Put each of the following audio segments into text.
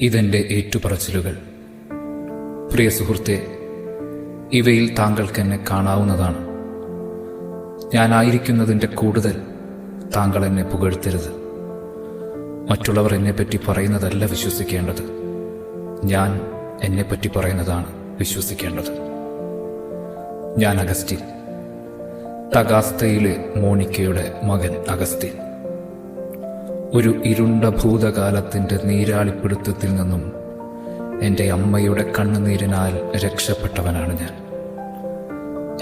ഇതെൻ്റെ ഏറ്റുപറച്ചിലുകൾ. പ്രിയ സുഹൃത്തെ, ഇവയിൽ താങ്കൾക്കെന്നെ കാണാവുന്നതാണ്. ഞാനായിരിക്കുന്നതിൻ്റെ കൂടുതൽ താങ്കൾ എന്നെ പുകഴ്ത്തരുത്. മറ്റുള്ളവർ എന്നെപ്പറ്റി പറയുന്നതല്ല വിശ്വസിക്കേണ്ടത്, ഞാൻ എന്നെപ്പറ്റി പറയുന്നതാണ് വിശ്വസിക്കേണ്ടത്. ഞാൻ അഗസ്റ്റിൻ, തകാസ്തയിലെ മോണിക്കയുടെ മകൻ അഗസ്റ്റിൻ. ഒരു ഇരുണ്ട ഭൂതകാലത്തിൻ്റെ നീരാളിപ്പിടുത്തത്തിൽ നിന്നും എൻ്റെ അമ്മയുടെ കണ്ണുനീരിനാൽ രക്ഷപ്പെട്ടവനാണ് ഞാൻ.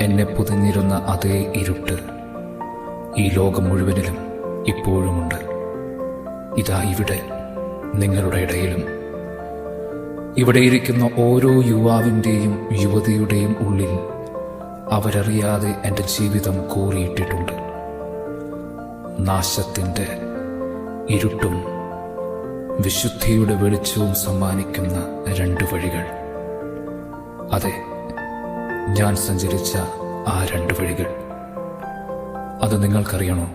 എന്നെ പൊതിഞ്ഞിരുന്ന അതേ ഇരുട്ട് ഈ ലോകം മുഴുവനിലും ഇപ്പോഴുമുണ്ട്. ഇതാ ഇവിടെ നിങ്ങളുടെ ഇടയിലും. ഇവിടെയിരിക്കുന്ന ഓരോ യുവാവിൻ്റെയും യുവതിയുടെയും ഉള്ളിൽ അവരറിയാതെ എൻ്റെ ജീവിതം കോറിയിട്ടിട്ടുണ്ട്. നാശത്തിൻ്റെ ഇരുട്ടും വിശുദ്ധിയുടെ വെളിച്ചവും സമ്മാനിക്കുന്ന രണ്ട് വഴികൾ. അതെ, ഞാൻ സഞ്ചരിച്ച ആ രണ്ട് വഴികൾ. അത് നിങ്ങൾക്കറിയണോ?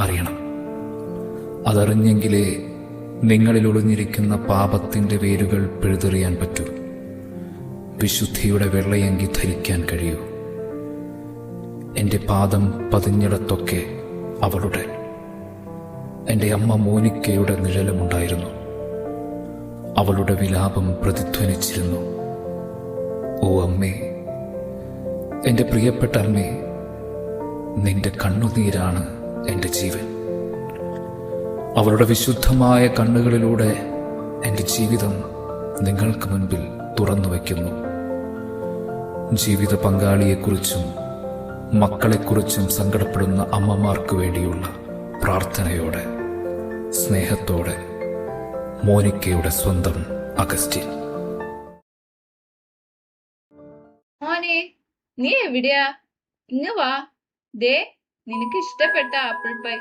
അറിയണം. അതറിഞ്ഞെങ്കിലേ നിങ്ങളിൽ ഒളിഞ്ഞിരിക്കുന്ന പാപത്തിൻ്റെ വേരുകൾ പിഴുതെറിയാൻ പറ്റൂ, വിശുദ്ധിയുടെ വെള്ളയങ്കി ധരിക്കാൻ കഴിയൂ. എൻ്റെ പാദം പതിഞ്ഞിടത്തൊക്കെ അവളുടെ, എൻ്റെ അമ്മ മോനിക്കയുടെ നിഴലുമുണ്ടായിരുന്നു. അവളുടെ വിലാപം പ്രതിധ്വനിച്ചിരുന്നു. ഓ അമ്മേ, എൻ്റെ പ്രിയപ്പെട്ട അമ്മേ, നിന്റെ കണ്ണുനീരാണ് എൻ്റെ ജീവൻ. അവളുടെ വിശുദ്ധമായ കണ്ണുകളിലൂടെ എൻ്റെ ജീവിതം നിങ്ങൾക്ക് മുൻപിൽ തുറന്നു വയ്ക്കുന്നു. ജീവിത പങ്കാളിയെക്കുറിച്ചും മക്കളെക്കുറിച്ചും സങ്കടപ്പെടുന്ന അമ്മമാർക്ക് വേണ്ടിയുള്ള പ്രാർത്ഥനയോടെ, സ്നേഹത്തോടെ, മോനിക്കയുടെ സ്വന്തം അഗസ്റ്റിൻ. മോനെ, നീ എവിടെയാ? ഇങ്ങ് വാ. ദേ, നിനക്ക് ഇഷ്ടപ്പെട്ട ആപ്പിൾ പൈ.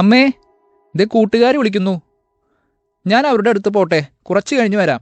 അമ്മേ, ഇതേ കൂട്ടുകാർ വിളിക്കുന്നു. ഞാൻ അവരുടെ അടുത്ത് പോട്ടെ, കുറച്ച് കഴിഞ്ഞ് വരാം.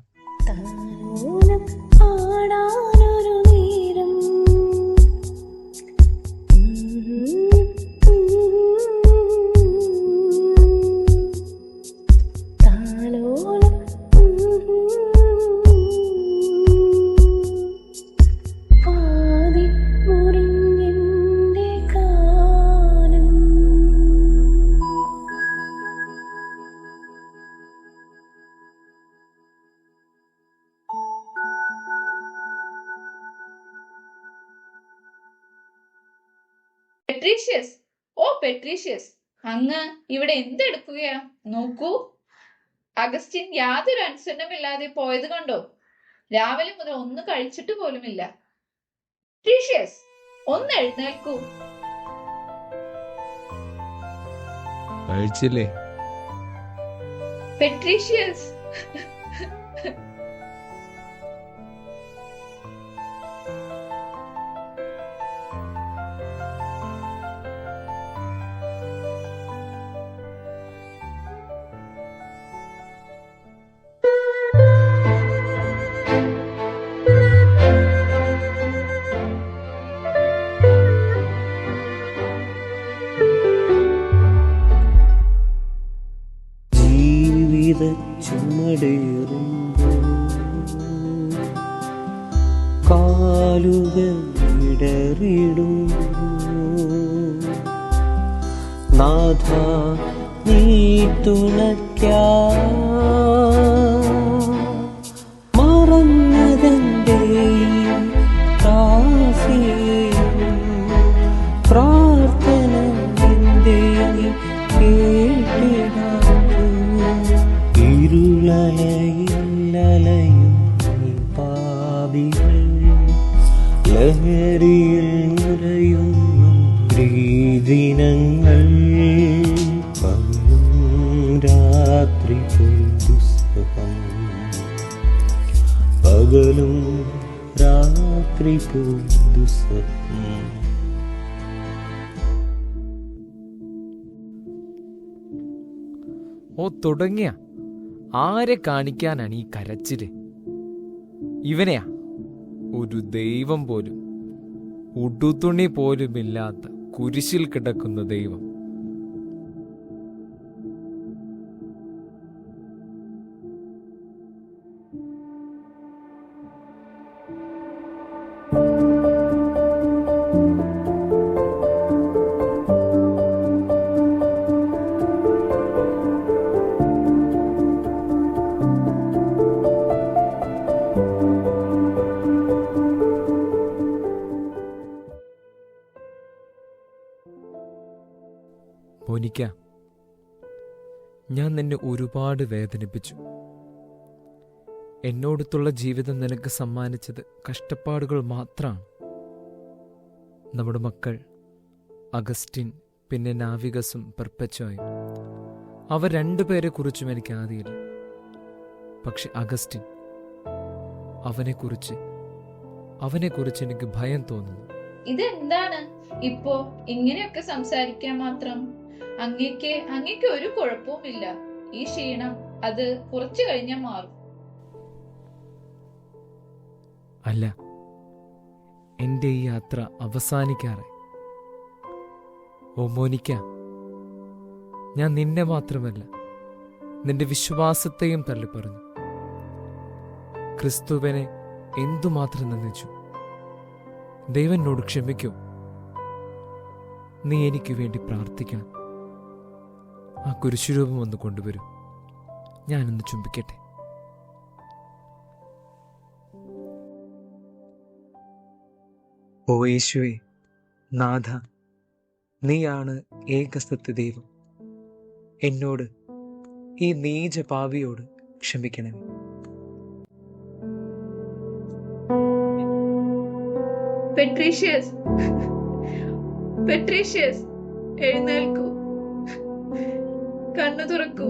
പെട്രീഷ്യസ്, ഓ പെട്രീഷ്യസ്, അങ്ങ് ഇവിടെ എന്തെടുക്കുകയാ? നോക്കൂ, അഗസ്റ്റിൻ യാതൊരു അനുസരണമില്ലാതെ പോയത് കണ്ടോ? രാവിലെ മുതൽ ഒന്നും കഴിച്ചിട്ട് പോലുമില്ല. പെട്രീഷ്യസ്, ഒന്ന് എഴുന്നേൽക്കൂ. കഴിച്ചില്ലേ? പെട്രീഷ്യസ്, ചുമടേറുമ്പോൾ കാലുകൾ ഇടറിടുന്നു. നാഥ നീ തുണയ്ക്കാ മറന്നതെന്റെ പ്രാർത്ഥന നിന്റെ കേട്ടിടാത്തു. ഇരുളലയില്ലലയും പാപികൾ ലഹരിയിൽ നുരയുന്നു ദിനങ്ങൾ. പകലും രാത്രി പോൽ ദുസ്സഹം, പകലും രാത്രി പോൽ ദുസ്സഹം. ഓ തുടങ്ങിയ ആരെ കാണിക്കാനാണ് ഈ കരച്ചില്? ഇവനെയാ ഒരു ദൈവം പോലും, ഉടുതുണി പോലുമില്ലാത്ത കുരിശിൽ കിടക്കുന്ന ദൈവം. മോനിക്ക, ഞാൻ നിന്നെ ഒരുപാട് വേദനിപ്പിച്ചു. എന്നോടത്തുള്ള ജീവിതം നിനക്ക് സമ്മാനിച്ചത് കഷ്ടപ്പാടുകൾ മാത്രമാണ്. നമ്മുടെ മക്കൾ അഗസ്റ്റിൻ, പിന്നെ നാവികസും പെർപ്പച്ചോയും, അവർ രണ്ടുപേരെ കുറിച്ചും എനിക്ക് ആദിയില്ല. പക്ഷെ അഗസ്റ്റിൻ, അവനെക്കുറിച്ച് എനിക്ക് ഭയം തോന്നുന്നു. ഇതെന്താണ് ഇപ്പോ ഇങ്ങനെയൊക്കെ സംസാരിക്കാൻ മാത്രം? അങ്ങേക്ക് ഒരു കുഴപ്പവുമില്ല. ഈ ക്ഷീണം അത് കുറച്ചു കഴിഞ്ഞാൽ മാറും. അല്ല, എന്റെ ഈ യാത്ര അവസാനിക്കാറെ. ഓ മോനിക്ക, ഞാൻ നിന്നെ മാത്രമല്ല നിന്റെ വിശ്വാസത്തെയും തള്ളിപ്പറഞ്ഞു. ക്രിസ്തുവിനെ എന്തുമാത്രം നിന്ദിച്ചു. ദൈവനോട് ക്ഷമിക്കൂ. നീ എനിക്ക് വേണ്ടി പ്രാർത്ഥിക്കണം. ആ കുരിശുരൂപം ഒന്ന് കൊണ്ടുവരൂ, ഞാനൊന്ന് ചുംബിക്കട്ടെ. ഓ യേശുവേ, നാഥ, നീയാണ് ഏകസത്യ ദൈവം. എന്നോട്, ഈ നീച പാപിയോട് ക്ഷമിക്കണമേ. പെട്രീഷ്യസ്, എഴുന്നേൽക്കൂ, കണ്ണു തുറക്കൂ.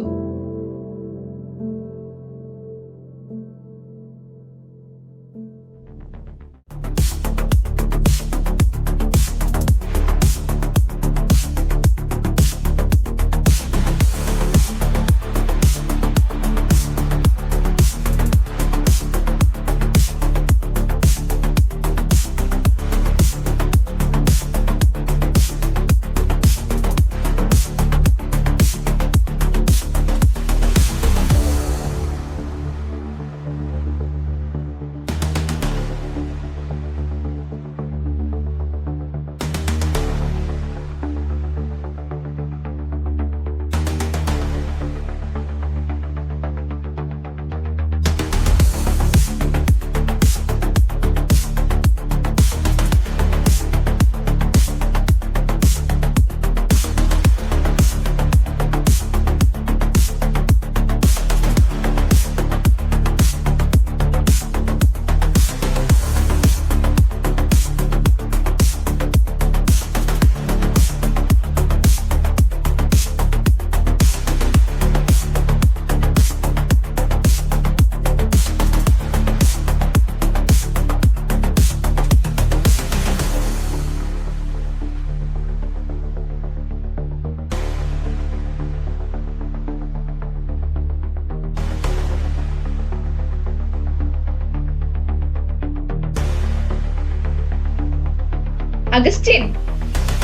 അഗസ്റ്റിൻ,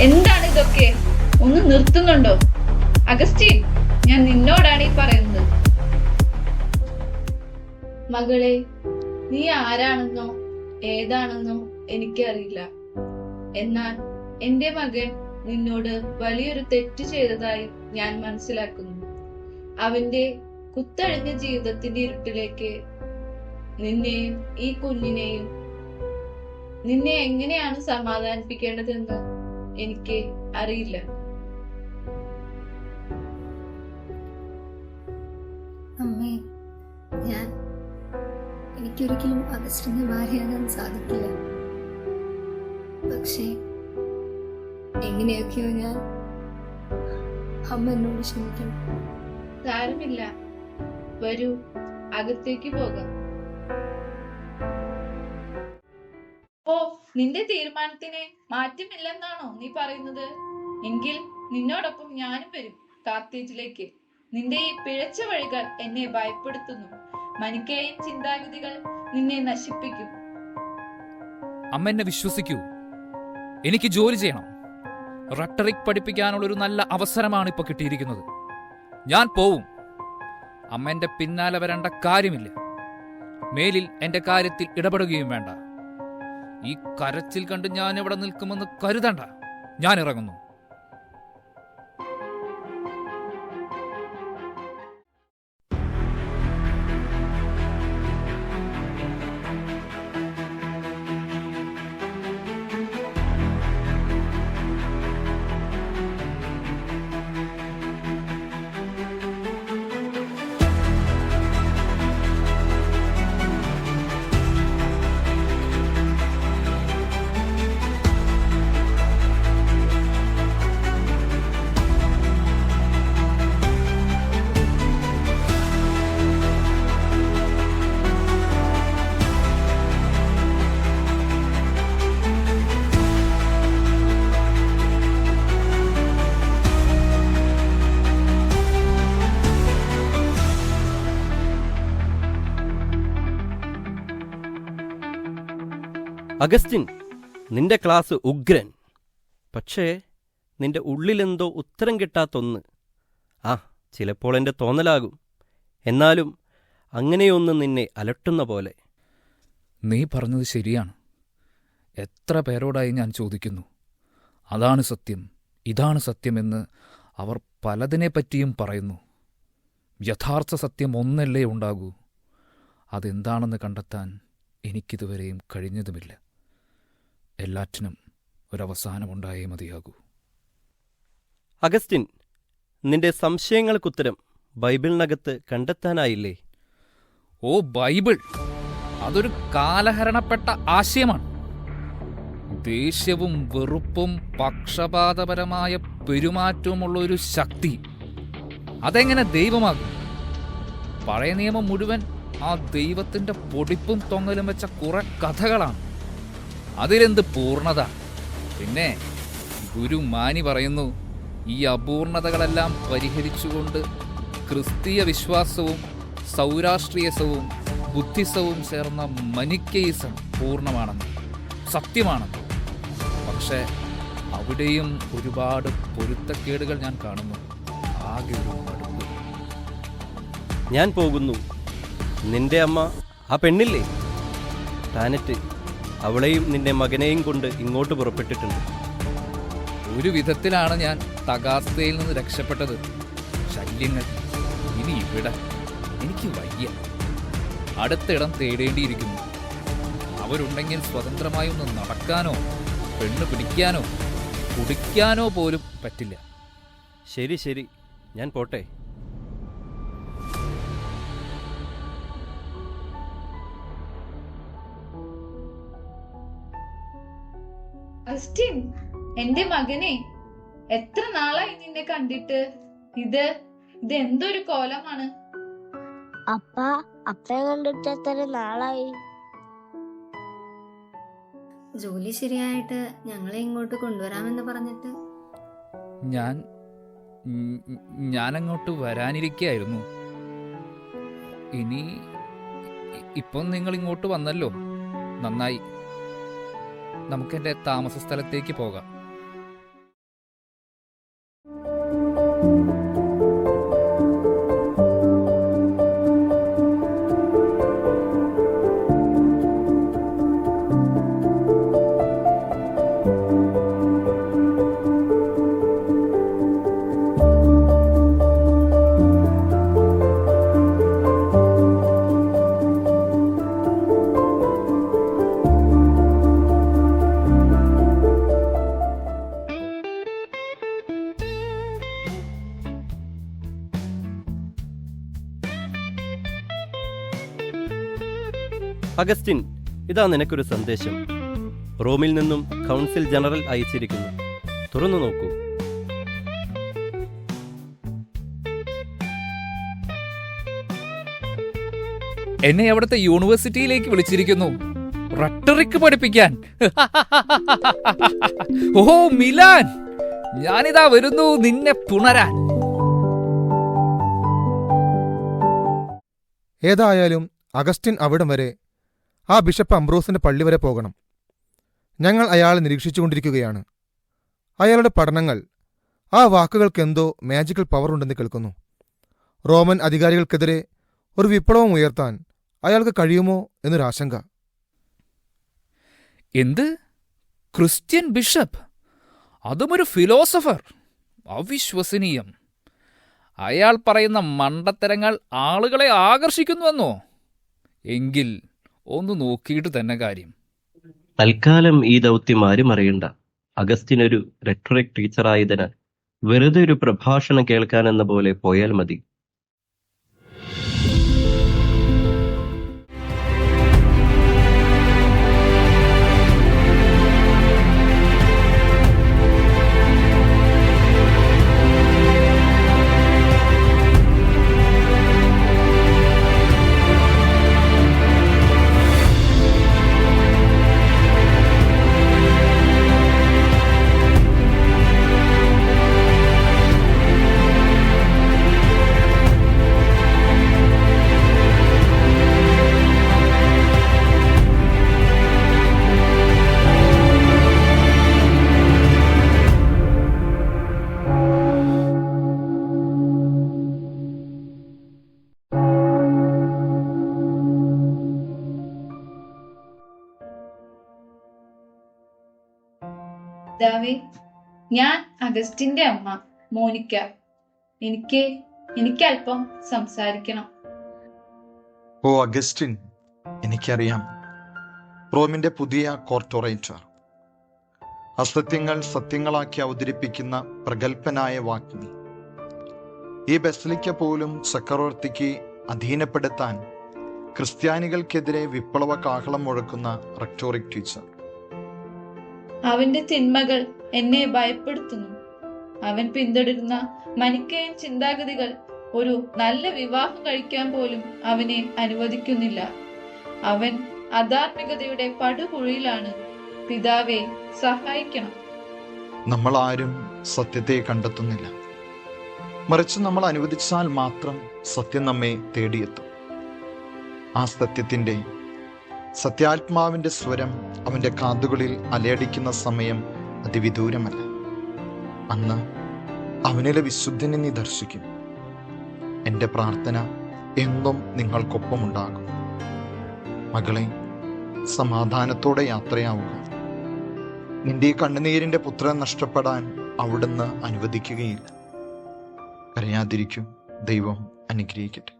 എന്താണ് ഇതൊക്കെ? ഒന്ന് നിർത്തുന്നുണ്ടോ? അഗസ്റ്റിൻ, ഞാൻ നിന്നോടാണ് ഈ പറയുന്നത്. മകളെ, നീ ആരാണെന്നോ ഏതാണെന്നോ എനിക്കറിയില്ല. എന്നാൽ എന്റെ മകൻ നിന്നോട് വലിയൊരു തെറ്റ് ചെയ്തതായി ഞാൻ മനസ്സിലാക്കുന്നു. അവന്റെ കുത്തഴിഞ്ഞ ജീവിതത്തിന്റെ ഇരുട്ടിലേക്ക് നിന്നെയും ഈ കുഞ്ഞിനെയും നിന്നെ എങ്ങനെയാണ് സമാധാനിപ്പിക്കേണ്ടതെന്ന് എനിക്ക് അറിയില്ല. അമ്മേ, എനിക്കൊരിക്കലും അഗസ്റ്റിനെ ഭാര്യയാകാൻ സാധിക്കില്ല. പക്ഷേ എങ്ങനെയൊക്കെയോ ഞാൻ അമ്മ എന്നോട് ക്ഷമിക്കണം. സാരമില്ല, വരൂ, അകത്തേക്ക് പോകാം. ഓ, നിന്റെ തീരുമാനത്തിന് മാറ്റമില്ലെന്നാണോ നീ പറയുന്നത്? എങ്കിൽ നിന്നോടൊപ്പം ഞാനും വരും കാർത്തേജിലേക്ക്. നിന്റെ ഈ പിഴച്ച വഴികൾ എന്നെ ഭയപ്പെടുത്തുന്നു. മനിക്കേയൻ ചിന്താഗതികൾ നിന്നെ നശിപ്പിക്കും. അമ്മ എന്നെ വിശ്വസിക്കൂ, എനിക്ക് ജോലി ചെയ്യണം. റട്ടറിക് പഠിപ്പിക്കാനുള്ള ഒരു നല്ല അവസരമാണ് ഇപ്പൊ കിട്ടിയിരിക്കുന്നത്. ഞാൻ പോവും. അമ്മ എന്റെ പിന്നാലെ വരേണ്ട കാര്യമില്ല. മേലിൽ എന്റെ കാര്യത്തിൽ ഇടപെടുകയും വേണ്ട. ഈ കരച്ചിൽ കണ്ട് ഞാൻ ഇവിടെ നിൽക്കുമെന്ന് കരുതണ്ട. ഞാൻ ഇറങ്ങുന്നു. അഗസ്റ്റിൻ, നിന്റെ ക്ലാസ് ഉഗ്രൻ. പക്ഷേ നിന്റെ ഉള്ളിലെന്തോ ഉത്തരം കിട്ടാത്തൊന്ന്. ചിലപ്പോൾ എൻ്റെ തോന്നലാകും. എന്നാലും അങ്ങനെയൊന്ന് നിന്നെ അലട്ടുന്ന പോലെ. നീ പറഞ്ഞത് ശരിയാണ്. എത്ര പേരോടായി ഞാൻ ചോദിക്കുന്നു. അതാണ് സത്യം, ഇതാണ് സത്യമെന്ന് അവർ പലതിനെപ്പറ്റിയും പറയുന്നു. യഥാർത്ഥ സത്യം ഒന്നല്ലേ ഉണ്ടാകൂ. അതെന്താണെന്ന് കണ്ടെത്താൻ എനിക്കിതുവരെയും കഴിഞ്ഞതുമില്ല. എല്ലാറ്റിനും ഒരവസാനമുണ്ടായേ മതിയാകൂ. അഗസ്റ്റിൻ, നിന്റെ സംശയങ്ങൾക്കുത്തരം ബൈബിളിനകത്ത് കണ്ടെത്താനായില്ലേ? ഓ, ബൈബിൾ അതൊരു കാലഹരണപ്പെട്ട ആശയമാണ്. ദേഷ്യവും വെറുപ്പും പക്ഷപാതപരമായ പെരുമാറ്റവുമുള്ള ഒരു ശക്തി. അതെങ്ങനെ ദൈവമാകും? പഴയ നിയമം മുഴുവൻ ആ ദൈവത്തിന്റെ പൊടിപ്പും തൊങ്ങലും വെച്ച കുറെ കഥകളാണ്. അതിലെന്ത് പൂർണ്ണത? പിന്നെ ഗുരു മാനി പറയുന്നു, ഈ അപൂർണതകളെല്ലാം പരിഹരിച്ചുകൊണ്ട് ക്രിസ്തീയ വിശ്വാസവും സൗരാഷ്ട്രീയസവും ബുദ്ധിസവും ചേർന്ന മനിക്കേയിസം പൂർണ്ണമാണെന്ന്, സത്യമാണെന്ന്. പക്ഷെ അവിടെയും ഒരുപാട് പൊരുത്തക്കേടുകൾ ഞാൻ കാണുന്നു. ആകെ ഒരു മടുപ്പ്. ഞാൻ പോകുന്നു. നിന്റെ അമ്മ, ആ പെണ്ണില്ലേ ടാനറ്റ്, അവളെയും നിന്റെ മകനെയും കൊണ്ട് ഇങ്ങോട്ട് പുറപ്പെട്ടിട്ടുണ്ട്. ഒരു വിധത്തിലാണ് ഞാൻ തകാസ്തയിൽ നിന്ന് രക്ഷപ്പെട്ടത്. ശല്യങ്ങൾ ഇനി ഇവിടെ എനിക്ക് വയ്യ. അടുത്തിടം തേടേണ്ടിയിരിക്കുന്നു. അവരുണ്ടെങ്കിൽ സ്വതന്ത്രമായി ഒന്ന് നടക്കാനോ പെണ്ണ് പിടിക്കാനോ കുടിക്കാനോ പോലും പറ്റില്ല. ശരി ശരി, ഞാൻ പോട്ടെ. അഗസ്റ്റിൻ, എന്റെ മകനെ, എത്ര നാളായി നിന്നെ കണ്ടിട്ട്. ഇത് എന്തൊരു കോലമാണ്. അപ്പയെ കണ്ടിട്ട് എത്ര നാളായി? ജോലി ശരിയായിട്ട് ഞങ്ങളെ ഇങ്ങോട്ട് കൊണ്ടുവരാമെന്ന് പറഞ്ഞിട്ട് ഞാനങ്ങോട്ട് വരാനിരിക്കുകയായിരുന്നു. ഇപ്പം നിങ്ങൾ ഇങ്ങോട്ട് വന്നല്ലോ, നന്നായി. നമുക്കെന്റെ താമസ സ്ഥലത്തേക്ക് പോകാം. അഗസ്റ്റിൻ, ഇതാ നിനക്കൊരു സന്ദേശം. റോമിൽ നിന്നും കൗൺസിൽ ജനറൽ അയച്ചിരിക്കുന്നു. തുറന്നു നോക്കൂ. എന്നെ അവിടുത്തെ യൂണിവേഴ്സിറ്റിയിലേക്ക് വിളിച്ചിരിക്കുന്നു, റട്ടറിക് പഠിപ്പിക്കാൻ. ഓ മിലാൻ, ഞാനിതാ വരുന്നു നിന്നെ പുണരാൻ. ഏതായാലും അഗസ്റ്റിൻ അവിടം വരെ, ആ ബിഷപ്പ് അംബ്രോസിന്റെ പള്ളി വരെ പോകണം. ഞങ്ങൾ അയാളെ നിരീക്ഷിച്ചുകൊണ്ടിരിക്കുകയാണ്. അയാളുടെ പഠനങ്ങൾ, ആ വാക്കുകൾക്കെന്തോ മാജിക്കൽ പവർ ഉണ്ടെന്ന് കേൾക്കുന്നു. റോമൻ അധികാരികൾക്കെതിരെ ഒരു വിപ്ലവം ഉയർത്താൻ അയാൾക്ക് കഴിയുമോ എന്നൊരാശങ്ക. എന്ത്? Christian bishop? അതുമൊരു ഫിലോസഫർ? അവിശ്വസനീയം. അയാൾ പറയുന്ന മണ്ടത്തരങ്ങൾ ആളുകളെ ആകർഷിക്കുന്നുവെന്നോ? എങ്കിൽ ഒന്ന് നോക്കിയിട്ട് തന്നെ കാര്യം. തൽക്കാലം ഈ ദൗത്യം ആരും അറിയണ്ട. അഗസ്റ്റിൻ ഒരു റെട്ടറിക് ടീച്ചറായതിനാൽ വെറുതെ ഒരു പ്രഭാഷണം കേൾക്കാനെന്ന പോലെ പോയാൽ മതി. പിതാവേ, ഞാൻ അഗസ്റ്റിന്റെ അമ്മ മോനിക്ക. എനിക്ക് അല്പം സംസാരിക്കണം. ഓ അഗസ്റ്റിൻ, എനിക്കറിയാം. റോമിന്റെ പുതിയ കോർട്ടോറേറ്റർ, അസത്യങ്ങൾ സത്യങ്ങളാക്കി അവതരിപ്പിക്കുന്ന പ്രഗൽഭനായ വാഗ്മി. ഈ ബസലിക്ക പോലും ചക്രവർത്തിക്ക് അധീനപ്പെടുത്താൻ ക്രിസ്ത്യാനികൾക്കെതിരെ വിപ്ലവ കാഹളം മുഴക്കുന്ന റെക്ടോറിക് ടീച്ചർ. അവന്റെ തിന്മകൾ എന്നെ ഭയപ്പെടുത്തുന്നു. അവൻ പിന്തുടരുന്ന മനിക്കേയൻ ചിന്താഗതികൾ ഒരു നല്ല വിവാഹം കഴിക്കാൻ പോലും അവനെ അനുവദിക്കുന്നില്ല. അവൻ അധാർമികതയുടെ പടുകുഴിയിലാണ്. പിതാവേ, സഹായിക്കണം. നമ്മൾ ആരും സത്യത്തെ കണ്ടെത്തുന്നില്ല. മറിച്ച് നമ്മൾ അനുവദിച്ചാൽ മാത്രം സത്യം നമ്മെ തേടിയെത്തും. ആ സത്യാത്മാവിന്റെ സ്വരം അവന്റെ കാതുകളിൽ അലയടിക്കുന്ന സമയം അതിവിദൂരമല്ല. അന്ന് അവനിലെ വിശുദ്ധനെ നീ ദർശിക്കും. എൻ്റെ പ്രാർത്ഥന എന്നും നിങ്ങൾക്കൊപ്പമുണ്ടാകും. മകളെ, സമാധാനത്തോടെ യാത്രയാവുക. നിന്റെ ഈ കണ്ണുനീരിന്റെ പുത്രൻ നഷ്ടപ്പെടാൻ അവിടുന്ന് അനുവദിക്കുകയില്ല. കരയാതിരിക്കും. ദൈവം അനുഗ്രഹിക്കട്ടെ.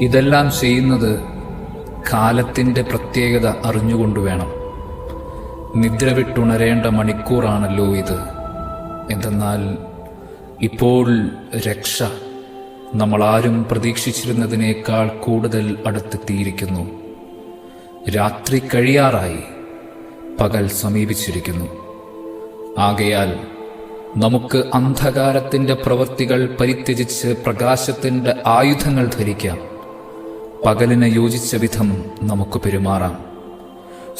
ഇതെല്ലാം ചെയ്യുന്നത് കാലത്തിൻ്റെ പ്രത്യേകത അറിഞ്ഞുകൊണ്ടുവേണം. നിദ്ര വിട്ടുണരേണ്ട മണിക്കൂറാണല്ലോ ഇത്. എന്തെന്നാൽ ഇപ്പോൾ രക്ഷ നമ്മളാരും പ്രതീക്ഷിച്ചിരുന്നതിനേക്കാൾ കൂടുതൽ അടുത്തെത്തിയിരിക്കുന്നു. രാത്രി കഴിയാറായി, പകൽ സമീപിച്ചിരിക്കുന്നു. ആകയാൽ നമുക്ക് അന്ധകാരത്തിൻ്റെ പ്രവൃത്തികൾ പരിത്യജിച്ച് പ്രകാശത്തിൻ്റെ ആയുധങ്ങൾ ധരിക്കാം. പകലിന് യോജിച്ച വിധം നമുക്ക് പെരുമാറാം.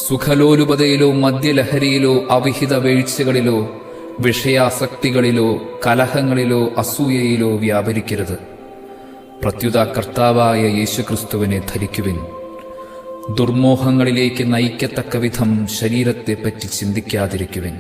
സുഖലോലുപതയിലോ മദ്യലഹരിയിലോ അവിഹിത വീഴ്ചകളിലോ വിഷയാസക്തികളിലോ കലഹങ്ങളിലോ അസൂയയിലോ വ്യാപരിക്കരുത്. പ്രത്യുത കർത്താവായ യേശുക്രിസ്തുവിനെ ധരിക്കുവിൻ. ദുർമോഹങ്ങളിലേക്ക് നയിക്കത്തക്ക വിധം ശരീരത്തെപ്പറ്റി ചിന്തിക്കാതിരിക്കുവിൻ.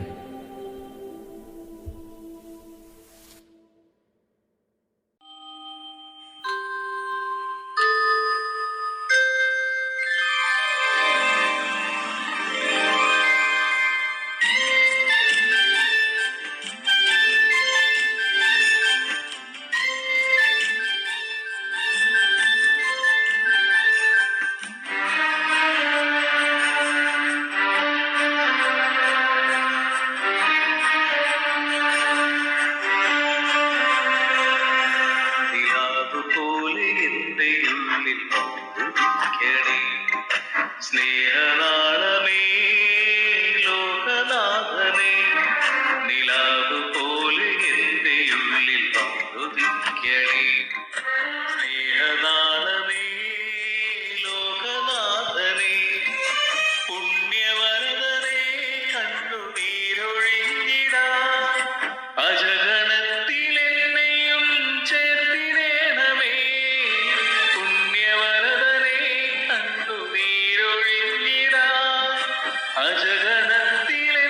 സ്തുതിക്കണേ. സ്നേഹനാളമേ ലോകനാഥനേ, പുണ്യവരദനേ കണ്ണുനീരൊഴിഞ്ഞിടാൻ അജഗണത്തിലെന്നെയും ചേർത്തിടേണമേ. പുണ്യവരദനേ കണ്ണുനീരൊഴിഞ്ഞിടാൻ അജഗണത്തിലെന്നെയും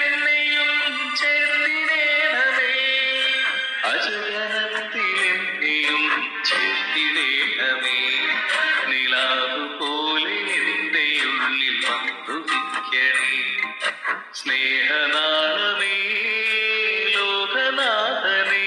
ചേർത്തിടേണമേ. അജഗണത്തിലെന്നെയും ചേർത്തിടേണമേ. നിലാവ് പോലെ എന്റെ ഉള്ളിൽ വന്നുദിക്കണേ. സ്നേഹനാളമേ ലോകനാഥനേ.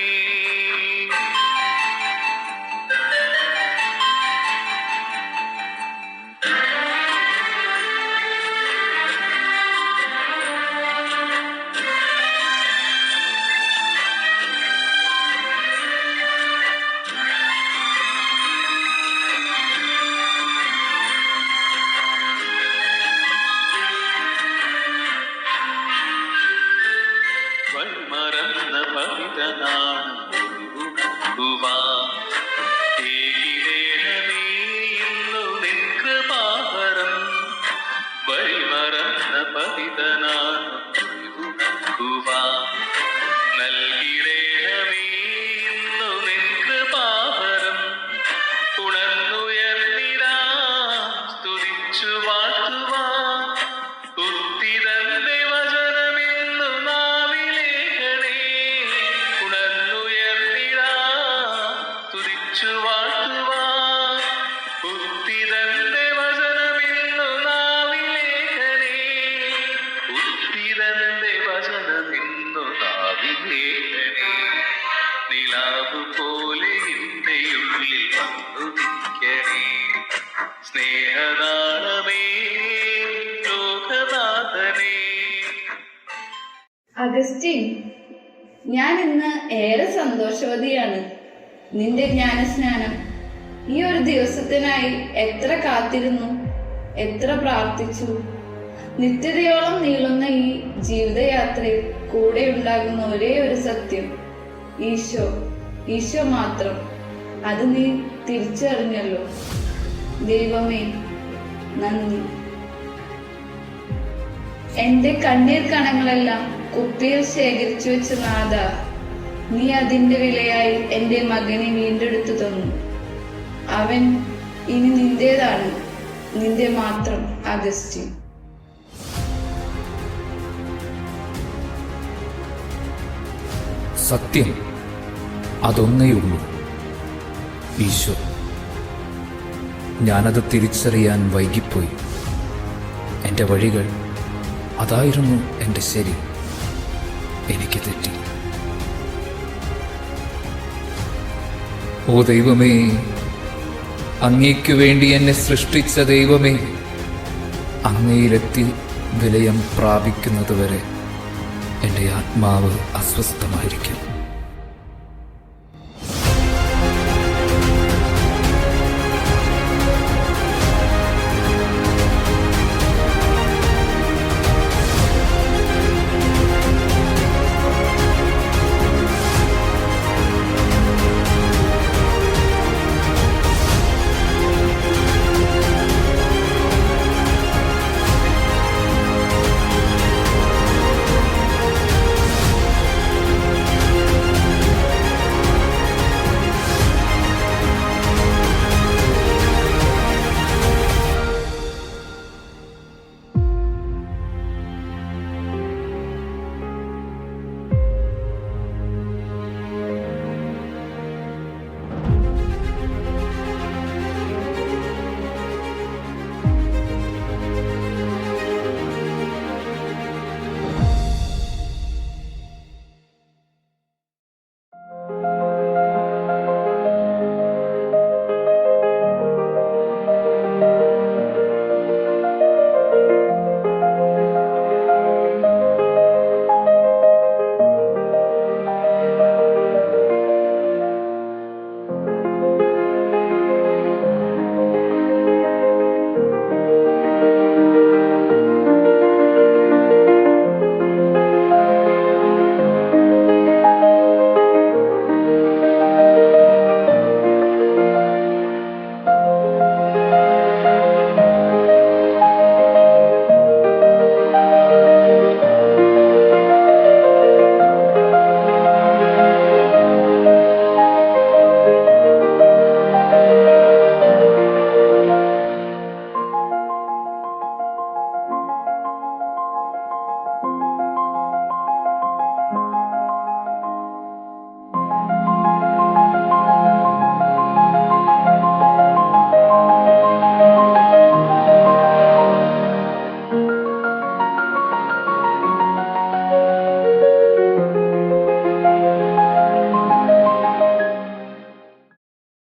വഴിമറന്ന പവിതനാണ് നിൻ കൃപാവരം. വഴിമറന്ന പവിതനാണ് നൽകിടേണമേ ഇന്നു നിൻ കൃപാവരം. ഉണർന്നുയർന്നിടാ സ്തുതിച്ചു വാഴ്ത്തുവാൻ ഉത്തിതന്റെ വചനമെന്നു നാവിലേഖണേ. ഉണർന്നുയർന്നിടാ സ്തുതിച്ചു വാഴ്ത്തുവാൻ ഉത്തിതന്റെ വചനമെന്നു നാവിലേഖണേ. ഉത്തിതന്റെ വചനമെന്നു നാവിലേഖണേ. നിലാവ് പോലെ എന്റെ ഉള്ളിൽ വന്നുദിക്കണേ. സ്നേഹനാളമേ ലോകനാഥനേ. അഗസ്റ്റിൻ, ഞാൻ ഇന്ന് ഏറെ സന്തോഷവതിയാണ്. നിന്റെ ജ്ഞാനസ്നാനം ഈ ഒരു ദിവസത്തിനായി എത്ര കാത്തിരുന്നു, എത്ര പ്രാർത്ഥിച്ചു. നിത്യതയോളം നീളുന്ന ഈ ജീവിതയാത്രയിൽ കൂടെ ഉണ്ടാകുന്ന ഒരേ ഒരു സത്യം ഈശോ, ഈശോ മാത്രം. അത് നീ തിരിച്ചറിഞ്ഞല്ലോ. ദൈവമേ, നന്ദി. എന്റെ കണ്ണീർ കണങ്ങളെല്ലാം കുപ്പിയിൽ ശേഖരിച്ചു വെച്ച നാഥ, നീ അതിന്റെ വിലയായി എന്റെ മകനെ വീണ്ടെടുത്തു തന്നു. അവൻ ഇനി നിന്റേതാണ്, നിന്റെ മാത്രം അഗസ്റ്റിൻ. സത്യം അതൊന്നേയുള്ളൂ, ഈശോ. ഞാനത് തിരിച്ചറിയാൻ വൈകിപ്പോയി. എൻ്റെ വഴികൾ അതായിരുന്നു എൻ്റെ ശരി. എനിക്ക് തെറ്റി. ഓ ദൈവമേ, അങ്ങേക്കു വേണ്ടി എന്നെ സൃഷ്ടിച്ച ദൈവമേ, അങ്ങയിലെത്തി വിലയം പ്രാപിക്കുന്നതുവരെ എൻ്റെ ആത്മാവ് അസ്വസ്ഥമായിരിക്കും.